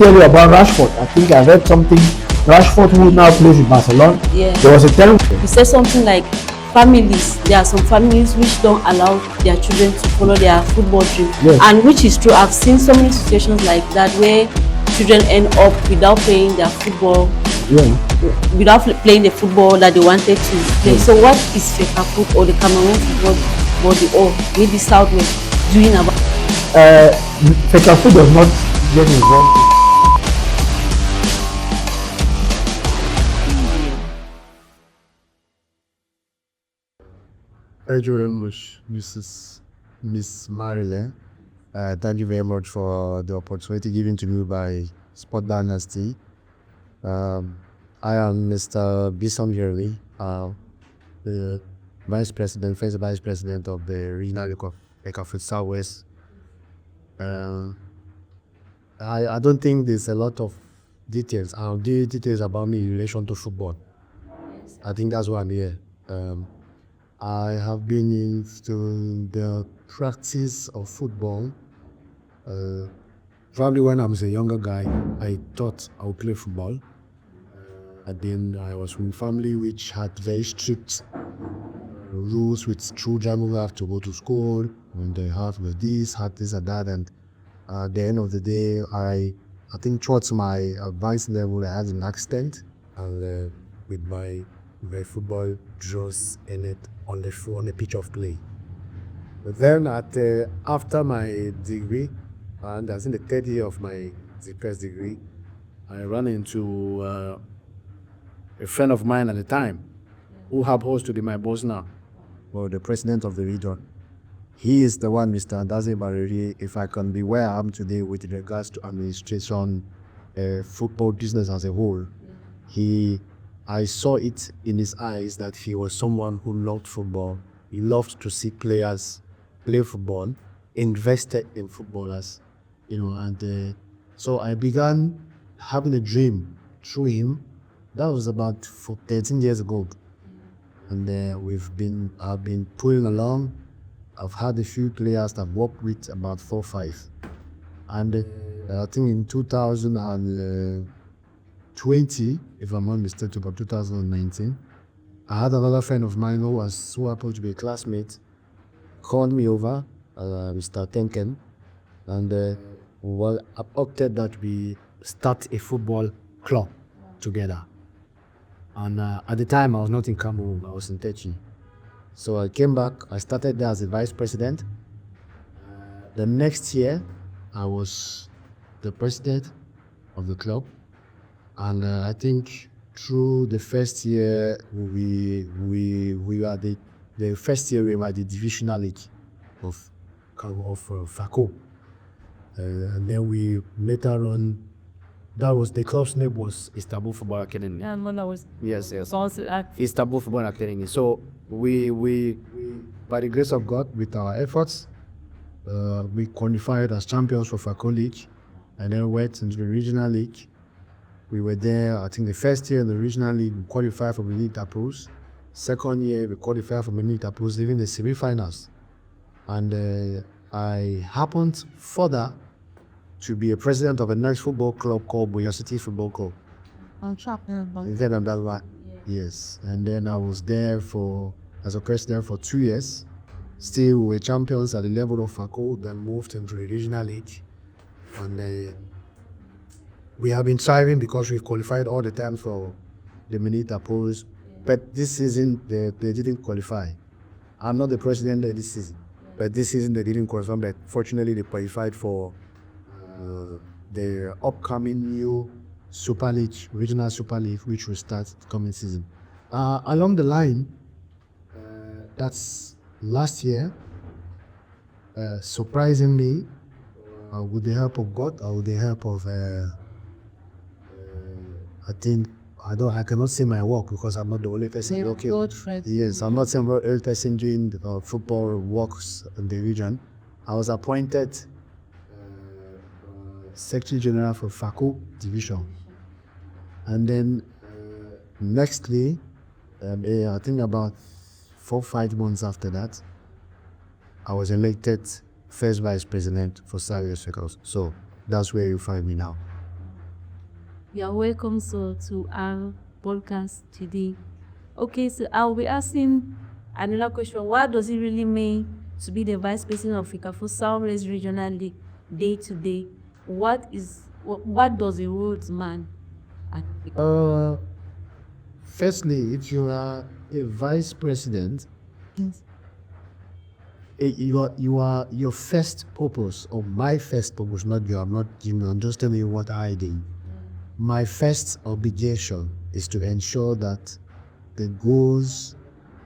Tell you about Rashford. I think I read something. Rashford, who now plays with Barcelona. Yeah. There was a time. He said something like families. There are some families which don't allow their children to follow their football dream, Yes. and which is true. I've seen so many situations like that where children end up without playing their football, without playing the football that they wanted to play. So what is FECAFOOT or the Cameroonian football body or maybe South West doing about? FECAFOOT does not get involved. Thank you very much, Miss Marilen. Thank you very much for the opportunity given to me by Sport Dynasty. I am Mr. Bisong here, the first vice president of the regional league of FECAFOOT South West. I don't think there's a lot of details. I'll give details about me in relation to football. I think that's why I'm here. I have been into the practice of football. Probably when I was a younger guy, I thought I would play football. And then I was from a family which had very strict rules with children who have to go to school, and they have this and that. And at the end of the day, I think towards my advanced level, I had an accident, and with my football just ended on the pitch of play. But then after my degree, and I was in the third year of my first degree, I ran into a friend of mine at the time, who happens to be my boss now, or the president of the region. He is the one, Mr. Akaine Marilen, if I can be where I am today with regards to administration, football business as a whole. I saw it in his eyes that he was someone who loved football. He loved to see players play football, invested in footballers, and so I began having a dream through him. That was about 13 years ago, and I've been pulling along. I've had a few players that I've worked with, about 4 or 5, and I think in 2020, if I'm not mistaken, about 2019, I had another friend of mine who happened to be a classmate, called me over, Mr. Tenken, and I opted that we start a football club together. And at the time, I was not in Cameroon, I was in Techi. So I came back, I started there as a vice president. The next year, I was the president of the club. And I think through the first year, we were the first year we were the divisional league of FACO. And then we later on, the club's name was Istanbul Football Academy. Yeah, no, that was Yes. also Istanbul Football Academy. So we by the grace of God, with our efforts, we qualified as champions for FACO League, and then went into the regional league. We were there, I think the first year in the regional league, we qualified for the league apples. Second year, we qualified for the league apples, even the semi-finals. And I happened further to be a president of a next football club called Boya City Football Club. Yes. And then I was there as a president for 2 years. Still, we were champions at the level of FACO, then moved into the regional league. And we have been thriving because we've qualified all the time for the Minita polls. But this season, they didn't qualify. I'm not the president this season, but this season they didn't qualify. But fortunately, they qualified for the upcoming new Super League, regional Super League, which will start the coming season. Along the line, that's last year, surprisingly, with the help of God, or with the help of I cannot say my work because I'm not the only person. Yes, I'm not the only person doing football works in the region. I was appointed Secretary General for FACO Division, and then nextly, I think about 4 or 5 months after that, I was elected first vice president for South West. So that's where you find me now. You're welcome to our podcast today. Okay, so I'll be asking another question. What does it really mean to be the vice president of FECAFOOT South West Regional League day to day? What does a roadsman at FECAFOOT? Firstly, if you are a vice president, your first purpose, or my first purpose, not you, I'm not giving, I'm just telling you what I did. My first obligation is to ensure that the goals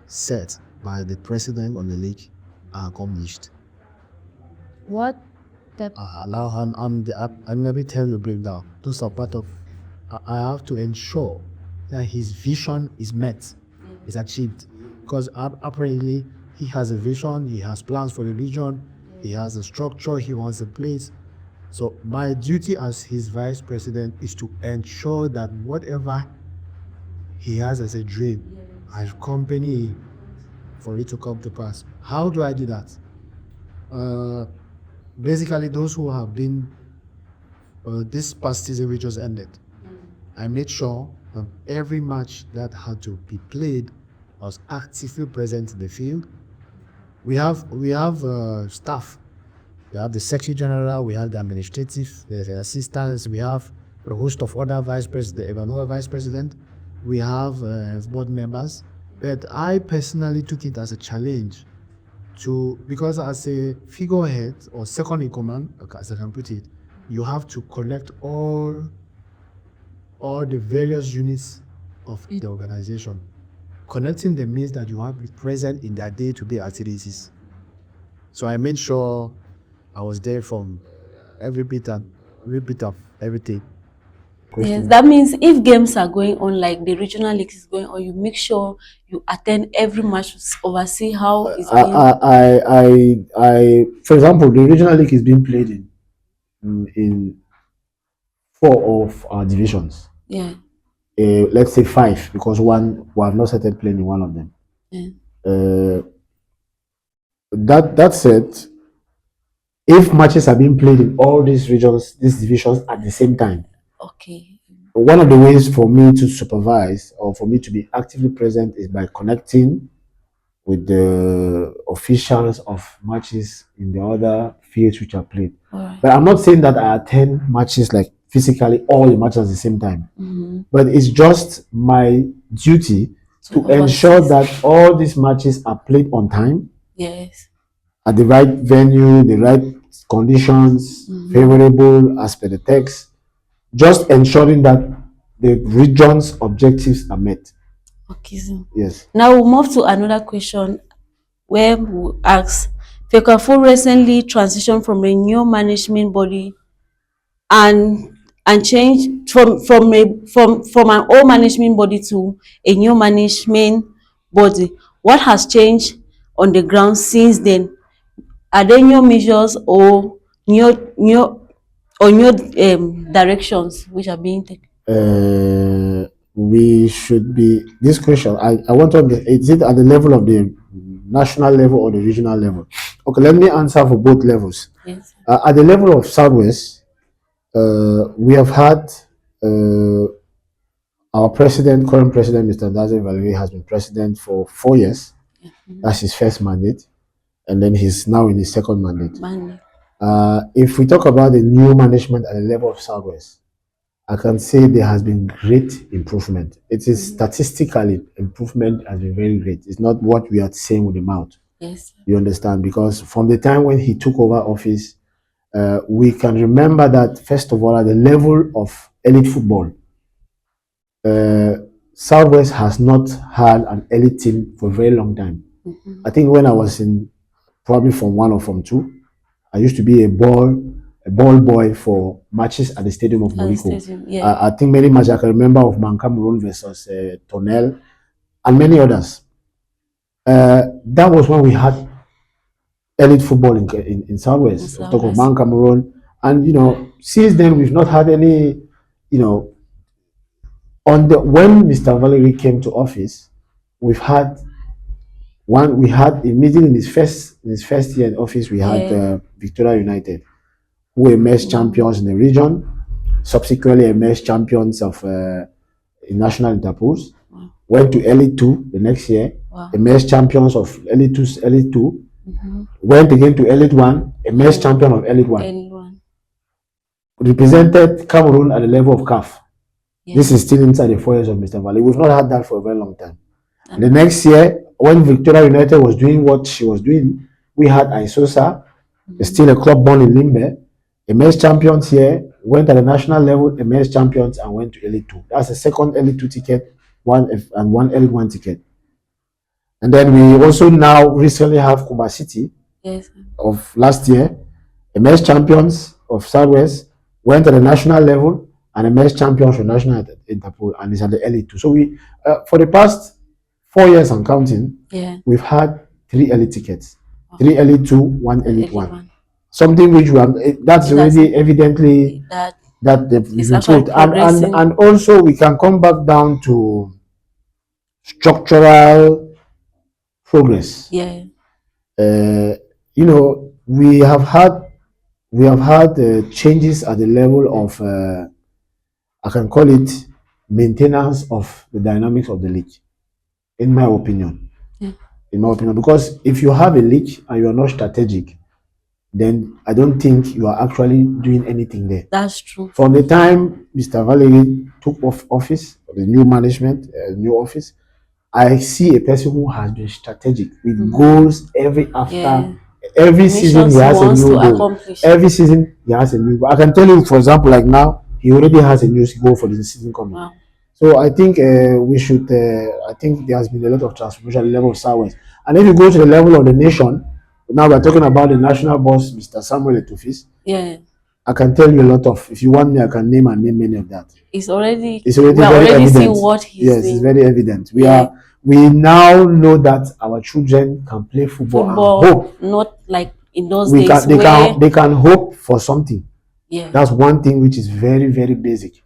set by the president of the league are accomplished. What type? And let me tell you breakdown. Those are part of. I have to ensure that his vision is met, is achieved, because apparently he has a vision, he has plans for the region, he has a structure he wants in place. So my duty as his vice president is to ensure that whatever he has as a dream, I accompany for it to come to pass. How do I do that? Basically, those who have been this past season which just ended, I made sure that every match that had to be played was actively present in the field. We have staff. We have the secretary general, we have the administrative, the assistants, we have a host of other vice president, another vice president. We have board members. But I personally took it as a challenge because as a figurehead or second in command, as I can put it, you have to connect all the various units of the organization. Connecting them means that you have to be present in their day-to-day activities. So I made sure I was there from every bit of everything. Yes, that means if games are going on, like the regional league is going on, you make sure you attend every match to oversee how it's being. For example, the regional league is being played in 4 of our divisions. Yeah. Let's say 5, because one we have not started playing in one of them. Yeah. That said, if matches are being played in all these regions, these divisions at the same time, Okay. one of the ways for me to supervise or for me to be actively present is by connecting with the officials of matches in the other fields which are played. Right. But I'm not saying that I attend matches like physically all the matches at the same time. Mm-hmm. But it's just my duty to ensure that all these matches are played on time. Yes. At the right venue, the right conditions, favorable as per the text. Just ensuring that the region's objectives are met. Okay. So yes. Now we'll move to another question where we ask, FECAFOOT recently transitioned from a new management body and changed from an old management body to a new management body. What has changed on the ground since then? Are there new measures or new directions which are being taken? We should be this question. I want to. Is it at the level of the national level or the regional level? Okay, let me answer for both levels. Yes. At the level of Southwest, we have had our current president, Mr. Akaine Marilen, has been president for 4 years. That's his first mandate, and then he's now in his second mandate. If we talk about the new management at the level of Southwest, I can say there has been great improvement. It is statistically, improvement has been very great. It's not what we are saying with the mouth. Yes. You understand? Because from the time when he took over office, we can remember that, first of all, at the level of elite football, Southwest has not had an elite team for a very long time. I think when I was in probably from 1 or from 2, I used to be a ball boy for matches at the Stadium of Morocco. Yeah. I think many matches I can remember of Cameroonian versus Tonel and many others. That was when we had elite football in Southwest. Talk of Cameroon, and since then we've not had any. When Mr. Valerie came to office, we had immediately in his first year in office, we had Victoria United, who emerged champions in the region. subsequently emerged champions of national interpools. Went to Elite 2 the next year, emerged champions of Elite 2, went again to Elite 1, emerged champion of Elite 1. Represented Cameroon at the level of CAF. This is still inside the 4 years of Mr. Valley. We've not had that for a very long time. The next year, when Victoria United was doing what she was doing, we had Aisosa, still a club born in Limbe, emerged champions here, went at the national level, emerged champions, and went to Elite 2. That's the second Elite 2 ticket, one Elite 1 ticket. And then we also now recently have Kumba City of last year, emerged champions of Southwest, went to the national level and emerged champions for national interpol, and is at the Elite 2. So we, for the past 4 years and counting, we've had 3 Elite tickets, 3 Elite 2, 1 Elite 1. Something which we have, that's already evidently that they've improved. And also we can come back down to structural progress. You know, we have had changes at the level of I can call it maintenance of the dynamics of the league, in my opinion. In my opinion, because if you have a league and you are not strategic, then I don't think you are actually doing anything there. That's true. From the time Mr. Valerie took off office, the new management, new office, I see a person who has been strategic with goals every season he has a new goal. Every season he has a new goal. I can tell you, for example, like now, he already has a new goal for the season coming. So I think we should, I think there has been a lot of transformation at the level of Southwest. And if you go to the level of the nation, now we're talking about the national boss, Mr. Samuel Etofis. I can tell you a lot of, if you want me, I can name many of that. It's already very evident. Seeing what he's doing. It's very evident. We now know that our children can play football and hope. Not like in those days they can hope for something. That's one thing which is very, very basic.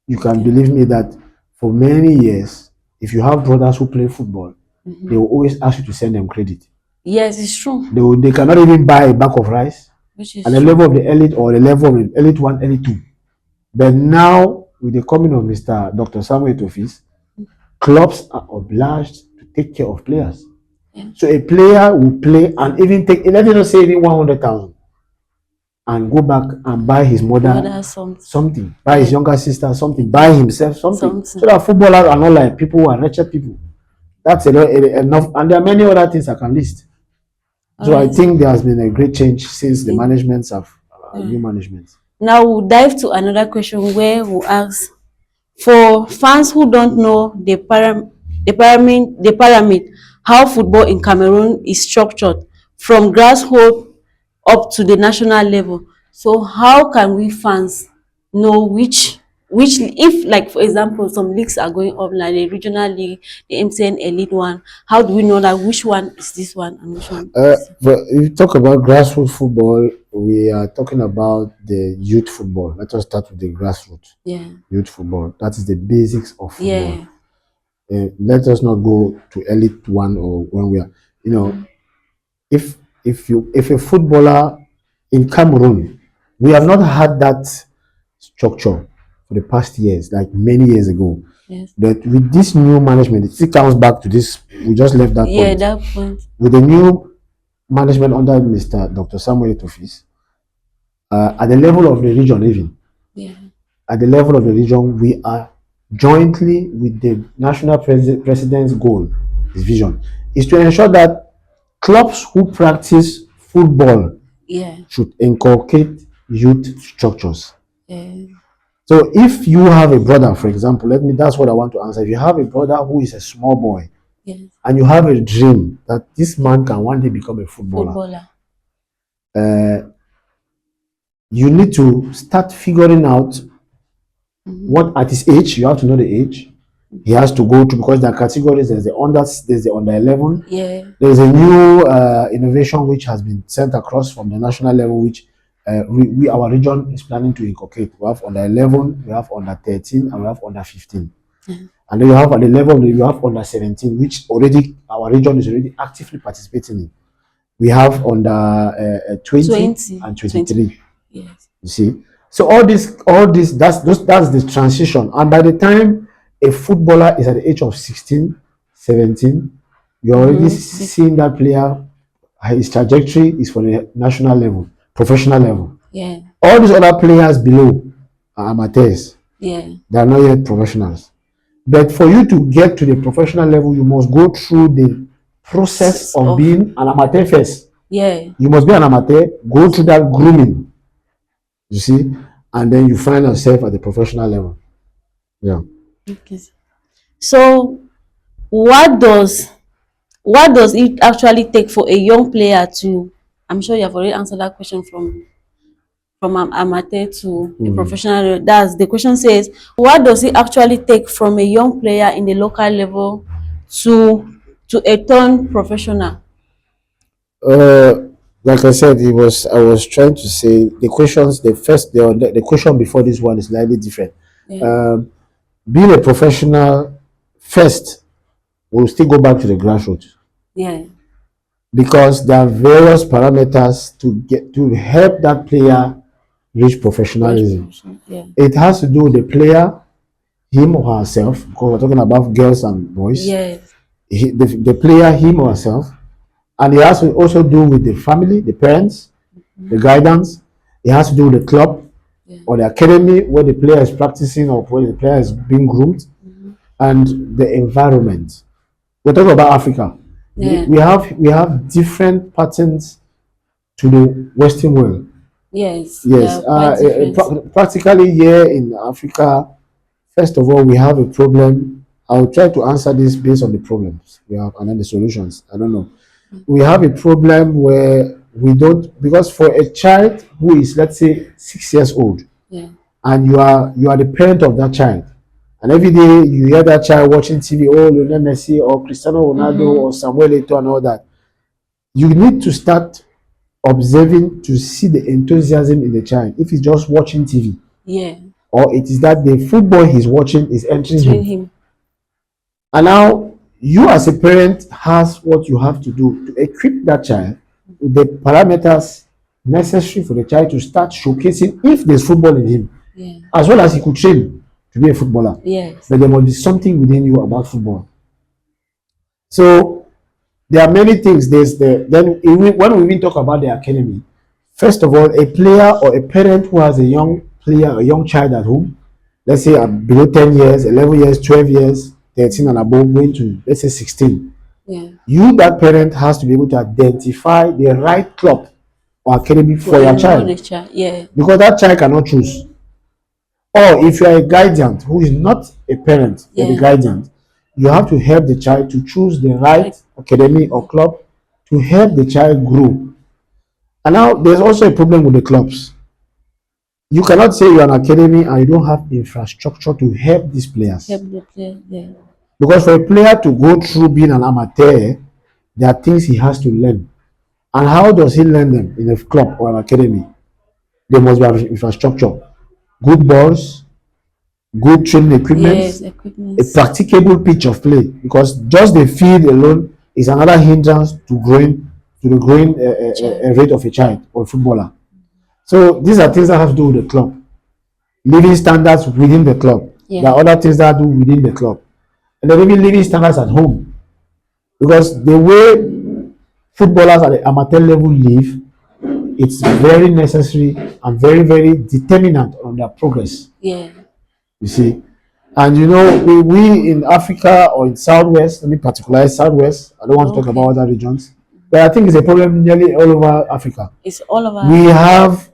You can believe me that for many years, if you have brothers who play football, they will always ask you to send them credit. Yes, it's true. They cannot even buy a bag of rice at the level of the elite or the level of the Elite 1, Elite 2. But now, with the coming of Dr. Samuel Etofis, clubs are obliged to take care of players. So a player will play and even take, let me just say, even 100,000 and go back and buy his mother something, buy his younger sister something, buy himself something. So that footballers are not like people who are wretched people. That's enough. And there are many other things I can list. So I think there has been a great change since the managements of new management. Now we'll dive to another question where we'll ask, for fans who don't know the pyramid, how football in Cameroon is structured from grassroots up to the national level. So how can we fans know which if, like, for example, some leagues are going up, like the regional league, the MTN Elite 1, how do we know that which one is this one and which one is but if you talk about grassroots football, we are talking about the youth football. Let us start with the grassroots. Youth football. That is the basics of football. Let us not go to Elite 1 or when we are, you know, if a footballer in Cameroon, we have not had that structure for the past years, like many years ago. But with this new management, it still comes back to this. We just left that point. That point. With the new management under Mr. Dr. Samuel Etofis, at the level of the region, even at the level of the region, we are jointly with the national president's goal, his vision, is to ensure that clubs who practice football should inculcate youth structures. So if you have a brother, for example, that's what I want to answer. If you have a brother who is a small boy, and you have a dream that this man can one day become a footballer. You need to start figuring out what at his age, you have to know the age he has to go to, because there are categories. There's the under 11. There's a new innovation which has been sent across from the national level, which our region is planning to inculcate. We have under 11, we have under 13, and we have under 15. And then you have at the level, you have under 17, which already our region is already actively participating in. We have under 20 and 23. You see, So all this, that's the transition. And by the time a footballer is at the age of 16, 17, you're already seeing that player, his trajectory is for the national level, professional level. Yeah. All these other players below are amateurs. Yeah. They are not yet professionals. But for you to get to the professional level, you must go through the process of being an amateur first. Yeah. You must be an amateur, go through that grooming, you see, and then you find yourself at the professional level. Yeah. Okay. So what does it actually take for a young player to, I'm sure you have already answered that question, from an amateur to a professional? That's the question. Says, what does it actually take from a young player in the local level to a turn professional? Like I said, I was trying to say the questions. The question before this one is slightly different. Yeah. Being a professional first, we'll still go back to the grassroots. Yeah. Because there are various parameters to help that player reach professionalism. Yeah. It has to do with the player, him or herself, because we're talking about girls and boys. Yes. The player, him or herself, and it has to also do with the family, the parents, the guidance. It has to do with the club or the academy where the player is practicing or where the player is being groomed, and the environment. We're talking about Africa. Yeah. We have different patterns to the Western world. Yes. Yes. Practically here in Africa, first of all, we have a problem. I'll try to answer this based on the problems we have and then the solutions. I don't know. We have a problem where we don't, because for a child who is, let's say, 6 years old, and you are the parent of that child, and every day you hear that child watching TV, oh, Lionel Messi or Cristiano Ronaldo or Samuel Eto'o and all that, you need to start observing to see the enthusiasm in the child. If he's just watching TV, or it is that the football he's watching is entering him. And now you as a parent has what you have to do to equip that child with the parameters necessary for the child to start showcasing if there's football in him, as well as he could train to be a footballer. Yes. But there must be something within you about football. So there are many things. When we even talk about the academy, first of all, a player or a parent who has a young player, a young child at home, let's say below 10 years, 11 years, 12 years, 13 and above, going to, let's say, 16. You, that parent, has to be able to identify the right club or academy for your child. Because that child cannot choose. Or if you are a guardian who is not a parent, but a guardian, you have to help the child to choose the right academy or club to help the child grow. And now there's also a problem with the clubs. You cannot say you're an academy and you don't have infrastructure to help these players. Because for a player to go through being an amateur, there are things he has to learn. And how does he learn them in a club or an academy? There must be infrastructure. Good balls, good training equipment, a practicable pitch of play, because just the field alone is another hindrance to the growing rate of a child or a footballer. So these are things that have to do with the club. Living standards within the club. There are other things that do within the club. And then even living standards at home. Because the way footballers at the amateur level live, it's very necessary and very, very determinant on their progress. You see. And you know, we in Africa or in Southwest, let me particularize Southwest, I don't want to talk about other regions, but I think it's a problem nearly all over Africa. It's all over. We have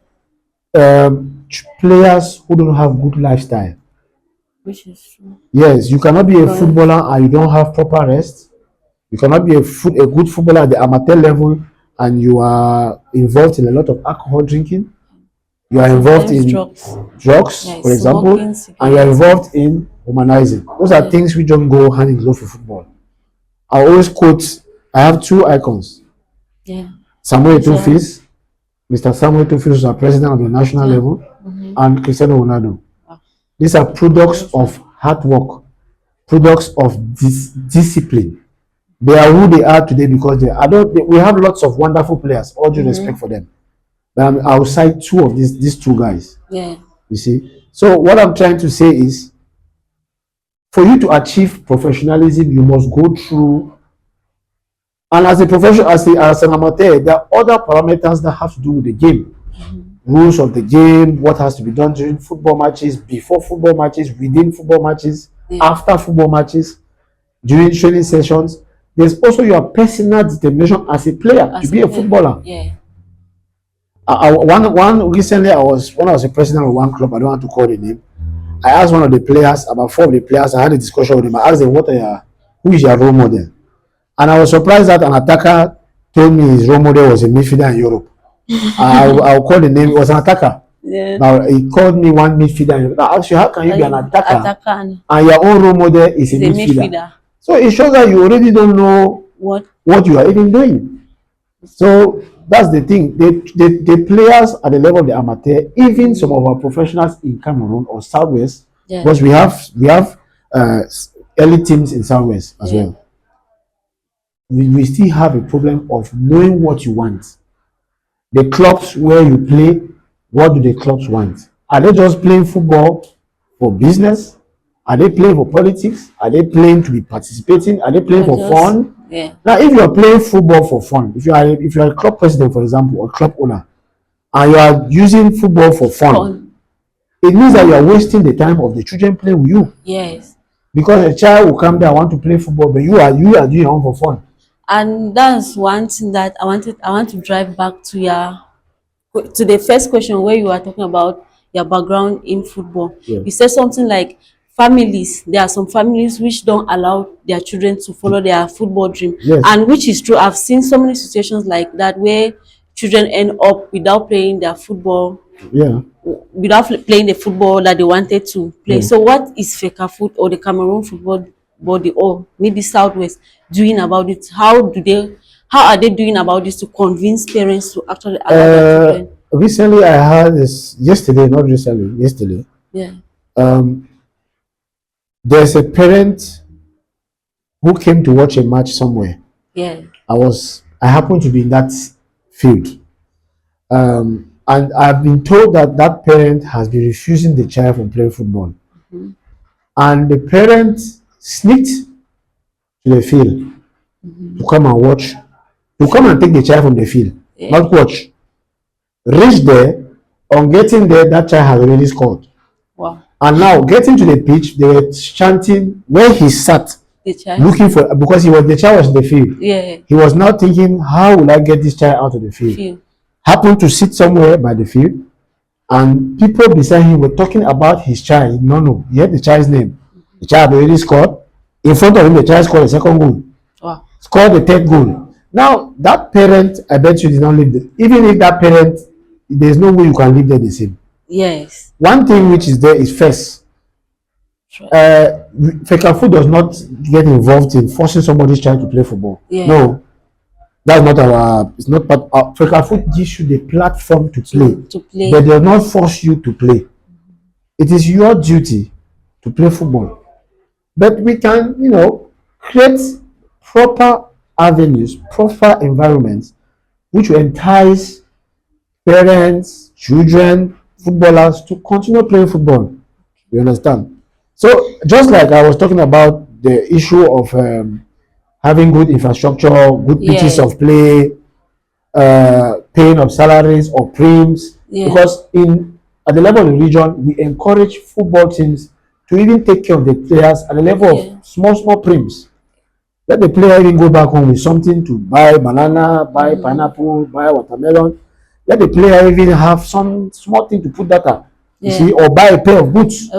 players who don't have good lifestyle. Which is true. Yes, you cannot be a footballer and you don't have proper rest. You cannot be a good footballer at the amateur level and you are involved in a lot of alcohol drinking. You are involved in drugs, for example, and you are involved in humanizing. Those are things which don't go hand in glove for football. I always quote, I have two icons. Samuel Eto'o, Mr. Samuel Eto'o was our president of the national level, and Cristiano Ronaldo. These are products of hard work, products of discipline. They are who they are today because we have lots of wonderful players, all due respect for them. But I'll cite two of these two guys. You see? So what I'm trying to say is, for you to achieve professionalism, you must go through, and as a professional, as an amateur, there are other parameters that have to do with the game. Rules of the game, what has to be done during football matches, before football matches, within football matches, after football matches, during training sessions. There's also your personal determination as a player to be a footballer. One recently, when I was a president of one club, I don't want to call the name. I asked one of the players, about 4 of the players, I had a discussion with him. I asked them, who is your role model? And I was surprised that an attacker told me his role model was a midfielder in Europe. I'll call the name, it was an attacker. Now he called me one midfielder in Europe. I asked you, how can you be an attacker and your own role model is a midfielder? So it shows that you already don't know what you are even doing. So that's the thing. The players at the level of the amateur, even some of our professionals in Cameroon or Southwest, because we have elite teams in Southwest as well. We still have a problem of knowing what you want. The clubs where you play, what do the clubs want? Are they just playing football for business? Are they playing for politics? Are they playing to be participating? Are they playing for fun? Now, if you are playing football for fun, if you are a club president, for example, or club owner, and you are using football for fun, it means that you are wasting the time of the children playing with you. Yes. Because a child will come there, want to play football, but you are doing your own for fun. And that's one thing that I want to drive back to the first question where you are talking about your background in football. You said something like families. There are some families which don't allow their children to follow their football dream, and which is true. I've seen so many situations like that where children end up without playing their football. Without playing the football that they wanted to play. So what is FECAFOOT or the Cameroon Football Body or maybe Southwest doing about it? How are they doing about this to convince parents to actually allow their children? Recently, I had this yesterday. There's a parent who came to watch a match somewhere. I happened to be in that field. And I've been told that parent has been refusing the child from playing football. And the parent sneaked to the field to come and watch, to come and take the child from the field, not watch. Reached there, on getting there, that child had already scored. And now, getting to the pitch, they were chanting where he sat, looking for, because the child was in the field. He was now thinking, how will I get this child out of the field? Happened to sit somewhere by the field, and people beside him were talking about his child. No, he had the child's name. The child already scored. In front of him, the child scored the second goal. Scored the third goal. Now, that parent, I bet you did not live there. Even if that parent, there's no way you can live there the same. One thing which is there is first, FECAFOOT does not get involved in forcing somebody's child to play football. No. That's not it's not part of FECAFOOT. Gives you the platform to play, but they will not force you to play. It is your duty to play football. But we can, create proper avenues, proper environments, which will entice parents, children, footballers to continue playing football. You understand? So, just like I was talking about the issue of having good infrastructure, good pitches of play, paying of salaries or prims, because at the level of the region, we encourage football teams to even take care of the players at the level of small prims. Let the player even go back home with something to buy banana, buy pineapple, buy watermelon. Let the player even have some small thing to put data, you see, or buy a pair of boots.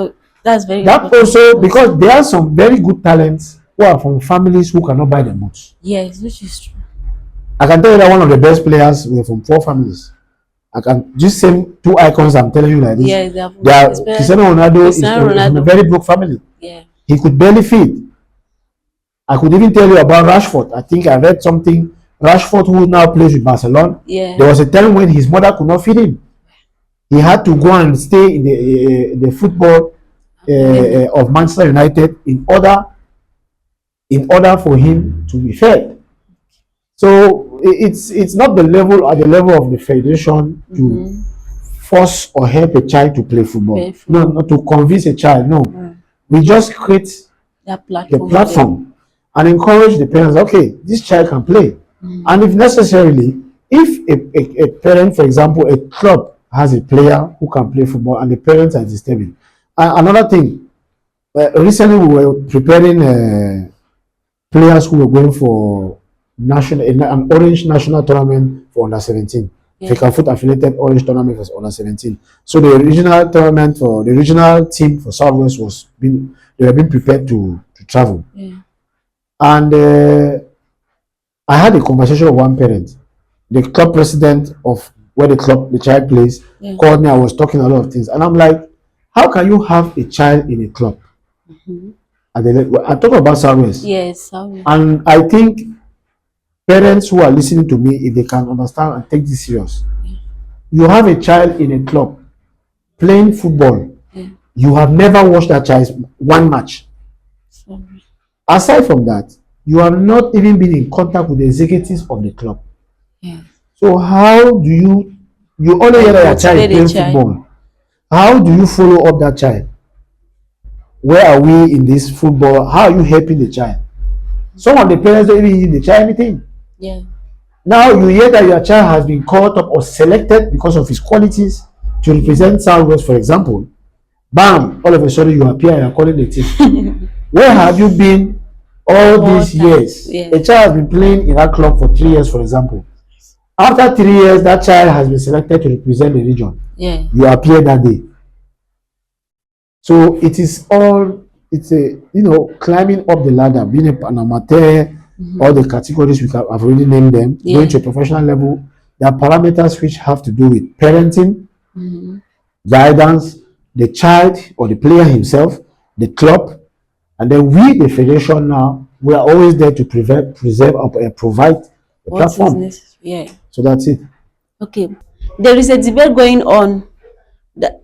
That's very important. Also, because there are some very good talents who are from families who cannot buy the boots. Which is true. I can tell you that one of the best players were from poor families. I can just same 2 icons I'm telling you like this. Cristiano Ronaldo is from a very broke family. He could barely feed. I could even tell you about Rashford. I think I read something. Rashford, who now plays with Barcelona, there was a time when his mother could not feed him. He had to go and stay in the football of Manchester United in order for him to be fed. So it's not at the level of the federation to force or help a child to play football. No, not to convince a child. No, we just create the platform and encourage the parents. Okay, this child can play, and if necessarily, if a parent, for example, a club has a player who can play football, and the parents are disturbing. Another thing, recently we were preparing players who were going for an orange national tournament for under 17. FECAFOOT affiliated orange tournament for under 17. So the original tournament for the original team for South West they were being prepared to travel. And I had a conversation with one parent, the club president of where the child plays, called me. I was talking a lot of things, and I'm like, how can you have a child in a club? I talk about South West. Yes, and I think parents who are listening to me, if they can understand and take this serious, you have a child in a club playing football. You have never watched that child's one match. Aside from that, you have not even been in contact with the executives of the club. So how do you only hear that your child is playing football? How do you follow up that child? Where are we in this football? How are you helping the child? Some of the parents don't even give the child anything. Now you hear that your child has been called up or selected because of his qualities to represent South West, for example. Bam! All of a sudden you appear and you're calling the team. Where have you been all these years? A child has been playing in that club for 3 years, for example. After 3 years, that child has been selected to represent the region. You appear that day. So it's climbing up the ladder, being an amateur, all the categories I've already named them, going to a professional level. There are parameters which have to do with parenting, guidance, the child or the player himself, the club, and then we, the federation, now we are always there to preserve or provide the platform. So that's it. Okay, there is a debate going on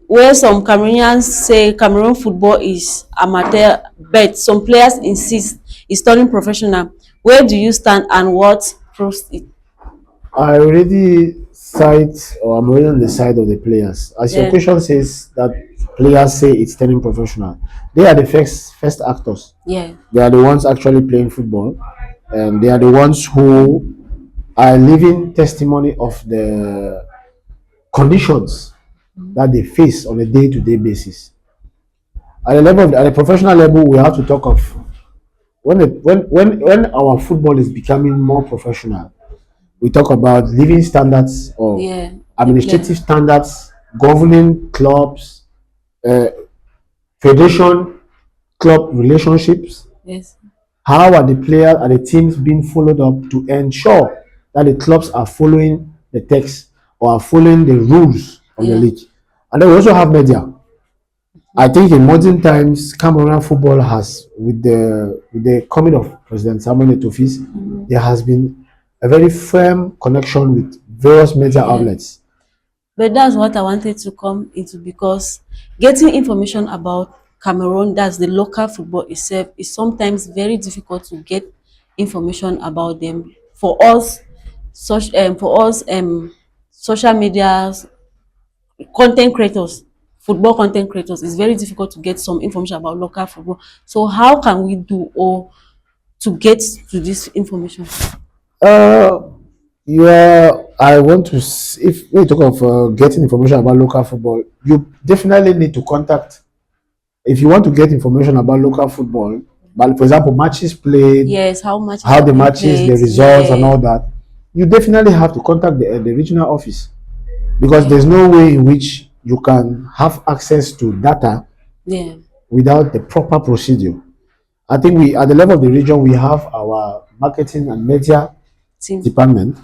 where some Cameroonians say Cameroon football is amateur, but some players insist it's turning professional. Where do you stand and what proves it? I already I'm already on the side of the players. As your question says that players say it's turning professional. They are the first actors. They are the ones actually playing football, and they are the ones who are living testimony of the conditions that they face on a day-to-day basis. At the professional level, we have to talk of when our football is becoming more professional. We talk about living standards or administrative standards, governing clubs, federation club relationships. How are the players and the teams being followed up to ensure that the clubs are following the text or are following the rules of the league? And then we also have media. I think in modern times, Cameroonian football has, with the coming of President Samuel Eto'o, there has been a very firm connection with various media outlets. But that's what I wanted to come into, because getting information about Cameroon, that's the local football itself, is sometimes very difficult to get information about them. For us, social medias, content creators, football content creators, it's very difficult to get some information about local football. So how can we do to get to this information? I want to, if we talk of getting information about local football, you definitely need to contact, if you want to get information about local football, but for example, matches played, how the matches, the results and all that, you definitely have to contact the regional office, because there's no way in which you can have access to data without the proper procedure. I think we, at the level of the region, we have our marketing and media department.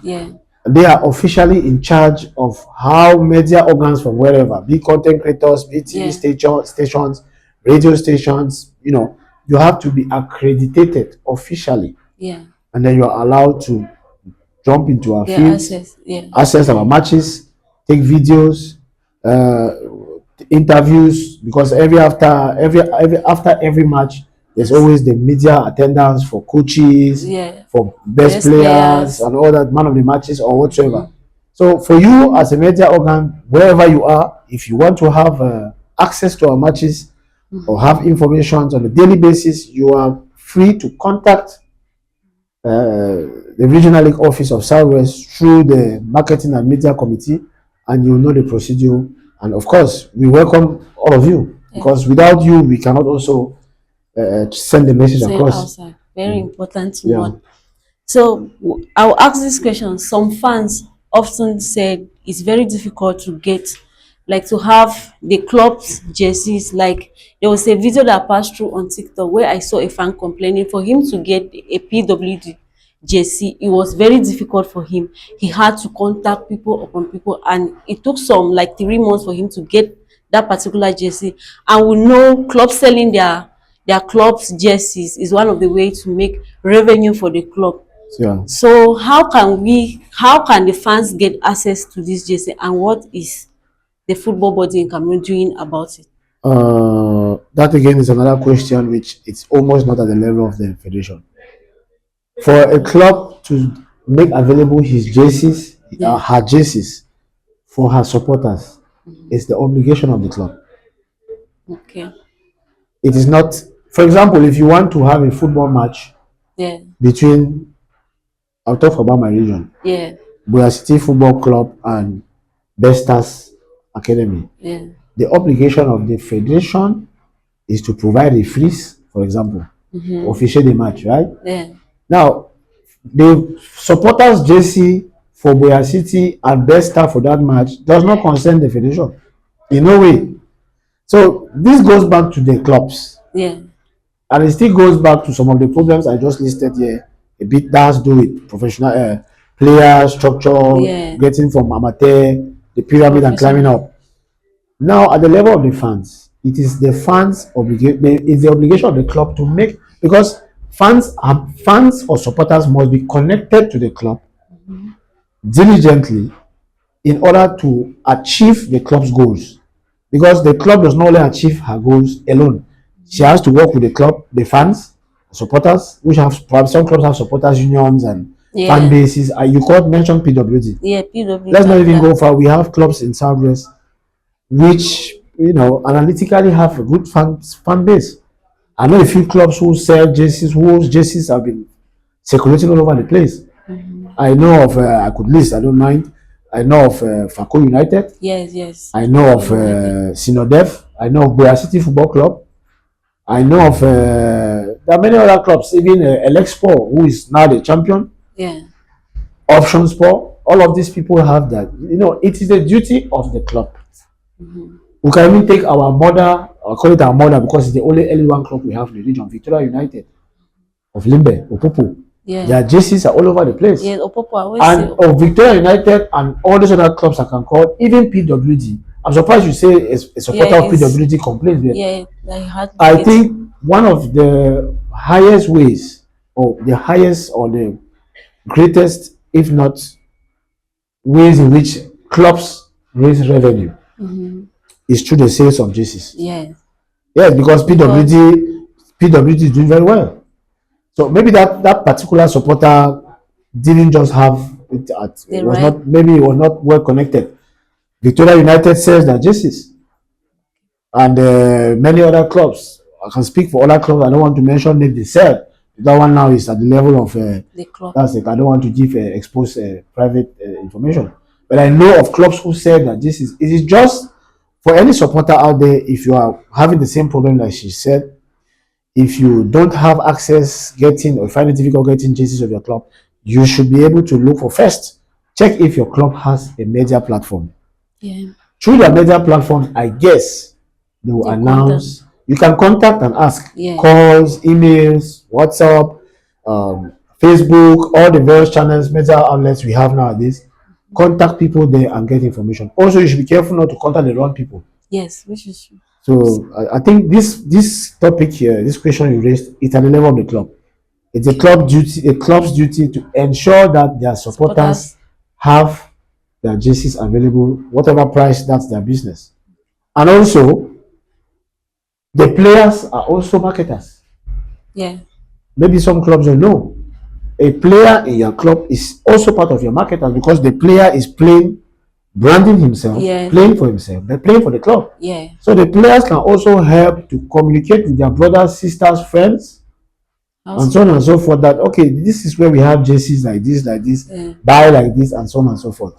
They are officially in charge of how media organs from wherever, be content creators, be TV stations, radio stations, you have to be accredited officially. And then you are allowed to jump into our fields, access our matches, take videos, interviews, because after every match, there's always the media attendance for coaches, for best players and all that, man of the matches or whatsoever. So for you as a media organ, wherever you are, if you want to have access to our matches or have information on a daily basis, you are free to contact the regional league office of Southwest through the marketing and media committee, and you know the procedure. And of course, we welcome all of you, because without you, we cannot also send the message across. Outside. Very important one. So I'll ask this question. Some fans often said it's very difficult to get, like, to have the club's jerseys. Like, there was a video that passed through on TikTok where I saw a fan complaining for him to get a PWD jersey. It was very difficult for him. He had to contact people upon people, and it took some like 3 months for him to get that particular jersey. And we know clubs selling their club's jerseys is one of the ways to make revenue for the club. Yeah. So how can the fans get access to this jersey, and what is the football body in Cameroon doing about it? That again is another question which it's almost not at the level of the federation. For a club to make available his jerseys, her jerseys, for her supporters, is the obligation of the club. Okay. It is not, for example, if you want to have a football match between, I'll talk about my region, Boya City Football Club and Bestas Academy. The obligation of the federation is to provide a freeze, for example, officiate the match, right? Now, the supporters jersey for Boya City and Bestas for that match does not concern the federation in no way. So this goes back to the clubs. And it still goes back to some of the problems I just listed here. A bit that has to do with professional player structure, getting from amateur, the pyramid, and climbing up. Now, at the level of the fans, it is the fans' obligation. It's the obligation of the club to make, because fans or supporters must be connected to the club diligently in order to achieve the club's goals. Because the club does not only achieve her goals alone. She has to work with the club, the fans, supporters, which have perhaps some clubs have supporters unions and fan bases. You could mention PWD. PWD. Let's not even go far. We have clubs in Southwest which, analytically have a good fan base. I know a few clubs who sell jerseys, whose jerseys have been circulating all over the place. I know of, I could list, I don't mind. I know of FECAFOOT United. Yes. I know of Sinodef. I know of Boya City Football Club. I know of there are many other clubs, even Elexpo, who is now the champion. Option Sport. All of these people have that. It is the duty of the club. We can even take our mother, or call it our mother, because it's the only L1 club we have in the region, Victoria United of Limbe, Opopo. Their jerseys are all over the place. And of Victoria United and all these other clubs I can call, even PWD. I'm surprised you say a supporter of PWD complains. I think one of the highest ways, or the greatest, if not ways in which clubs raise revenue, is through the sales of jerseys. Yes, because PWD is doing very well. So maybe that particular supporter didn't just have it it was not well connected. Victoria United sells their jerseys, and many other clubs. I can speak for other clubs. I don't want to mention names they sell. That one now is at the level of the club. That's it. I don't want to give expose private information, but I know of clubs who sell their jerseys. It is just for any supporter out there. If you are having the same problem like she said, if you don't have access getting, or find it difficult getting jerseys of your club, you should be able to look for first. Check if your club has a media platform. Through their media platforms, I guess they will announce. You can contact and ask. Calls, emails, WhatsApp, Facebook, all the various channels, media outlets we have nowadays. Contact people there and get information. Also, you should be careful not to contact the wrong people. Yes, which is true. So I think this topic here, this question you raised, it's at the level of the club. It's a club's duty to ensure that their supporters have their jerseys available, whatever price, that's their business. And also, the players are also marketers. Maybe some clubs don't know. a player in your club is also part of your marketers because the player is playing, branding himself, playing for himself, they're playing for the club. Yeah. So the players can also help to communicate with their brothers, sisters, friends, and so on and so forth. That okay, this is where we have jerseys like this, buy like this, and so on and so forth.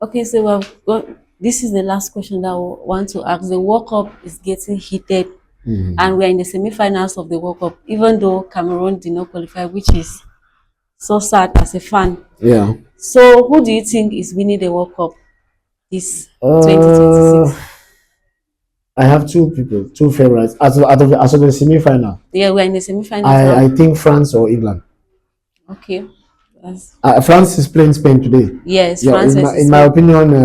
Okay, so this is the last question that I want to ask. The World Cup is getting heated, and we're in the semi-finals of the World Cup, even though Cameroon did not qualify, which is so sad as a fan. Yeah. So, who do you think is winning the World Cup this 2026? I have two favorites as of the semi-final. Yeah, we're in the semi-finals. I think France or England. Okay. France is playing Spain today. Yes, yeah, France in my opinion,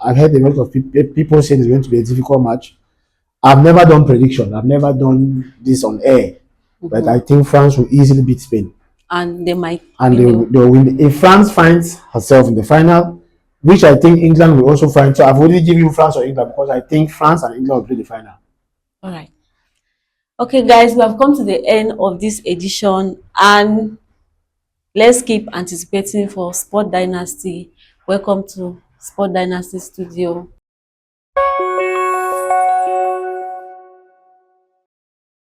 I've heard a lot of people say it's going to be a difficult match. I've never done prediction. I've never done this on air. But I think France will easily beat Spain. And they might. And they'll win. If France finds herself in the final, which I think England will also find. So I've already given you France or England because I think France and England will play the final. All right. Okay, guys, we have come to the end of this edition, and let's keep anticipating for Sport Dynasty. Welcome to Sport Dynasty Studio.